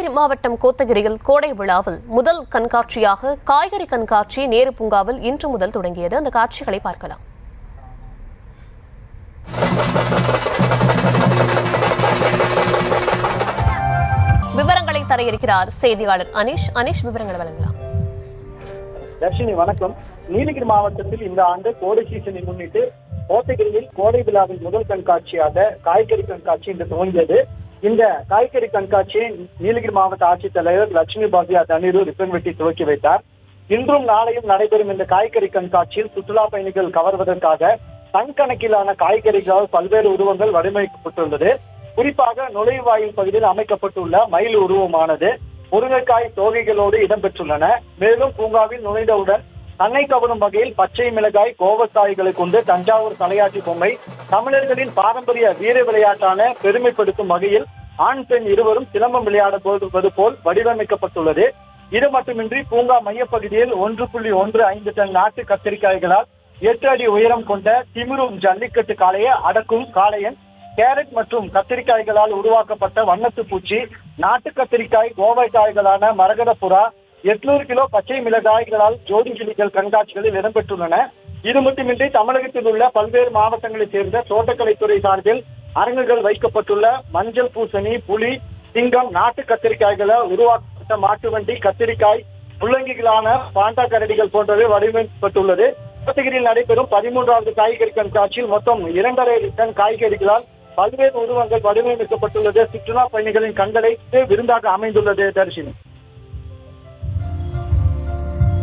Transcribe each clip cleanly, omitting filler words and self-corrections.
நீலகிரி மாவட்டம் கோத்தகிரியில் கோடை விழாவில் முதல் கண்காட்சியாக காய்கறி கண்காட்சி நேரு பூங்காவில் இன்று முதல் தொடங்கியது. அந்த காட்சிகளை பார்க்கலாம். விவரங்களை தர இருக்கிறார் செய்தியாளர் அனீஷ். விவரங்களை வழங்கலாம். தர்ஷினி வணக்கம். நீலகிரி மாவட்டத்தில் இந்த ஆண்டு கோடை சீசனை முன்னிட்டு கோத்தகிரியில் கோடை விழாவின் முதல் கண்காட்சியாக காய்கறி கண்காட்சி இன்று துவங்கியது. இந்த காய்கறி கண்காட்சியை நீலகிரி மாவட்ட ஆட்சித்தலைவர் லட்சுமி பாக்யா தண்ணீரு ரிப்பன் வெட்டி துவக்கி வைத்தார். இன்றும் நாளையும் நடைபெறும் இந்த காய்கறி கண்காட்சியில் சுற்றுலா பயணிகள் கவர்வதற்காக டன் கணக்கிலான காய்கறிகளால் பல்வேறு உருவங்கள் வடிவமைக்கப்பட்டுள்ளது. குறிப்பாக நுழைவாயில் பகுதியில் அமைக்கப்பட்டுள்ள மயில் உருவமானது முருங்கைக்காய் தோகைகளோடு இடம்பெற்றுள்ளன. மேலும் பூங்காவில் நுழைந்தவுடன் தன்னை கவரும் வகையில் பச்சை மிளகாய் கோவக்காய்களை கொண்டு தஞ்சாவூர் தலையாட்டி பொம்மை தமிழர்களின் பாரம்பரிய வீர விளையாட்டான பெருமைப்படுத்தும் வகையில் ஆண் பெண் இருவரும் சிலம்பம் விளையாட போவது போல் வடிவமைக்கப்பட்டுள்ளது. இது மட்டுமின்றி பூங்கா மையப்பகுதியில் 1.15 டன் நாட்டு கத்திரிக்காய்களால் 8 அடி உயரம் கொண்ட திமிரும் ஜல்லிக்கட்டு காளையை அடக்கும் காளையன், கேரட் மற்றும் கத்திரிக்காய்களால் உருவாக்கப்பட்ட வண்ணத்து பூச்சி, நாட்டு கத்திரிக்காய் கோவைக்காய்களான மரகத புறா, 800 கிலோ பச்சை மிளகாய்களால் ஜோடி கிளிகள் கண்காட்சிகளில் இடம்பெற்றுள்ளன. இது மட்டுமின்றி தமிழகத்தில் உள்ள பல்வேறு மாவட்டங்களைச் சேர்ந்த தோட்டக்கலைத்துறை சார்பில் அரங்குகள் வைக்கப்பட்டுள்ள மஞ்சள் பூசணி, புலி, சிங்கம், நாட்டு கத்திரிக்காய்களால் உருவாக்கப்பட்ட மாட்டு வண்டி, கத்திரிக்காய், முள்ளங்கிகளான பாண்டா கரடிகள் போன்றவை வடிவமைக்கப்பட்டுள்ளது. கோத்தகிரியில் நடைபெறும் 13வது காய்கறி கண்காட்சியில் மொத்தம் 2.5 டன் காய்கறிகளால் பல்வேறு உருவங்கள் வடிவமைக்கப்பட்டுள்ளது. சுற்றுலா பயணிகளின் கண்களுக்கு விருந்தாக அமைந்துள்ளது. தர்ஷினி,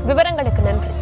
விவரங்களுக்கு நன்றி.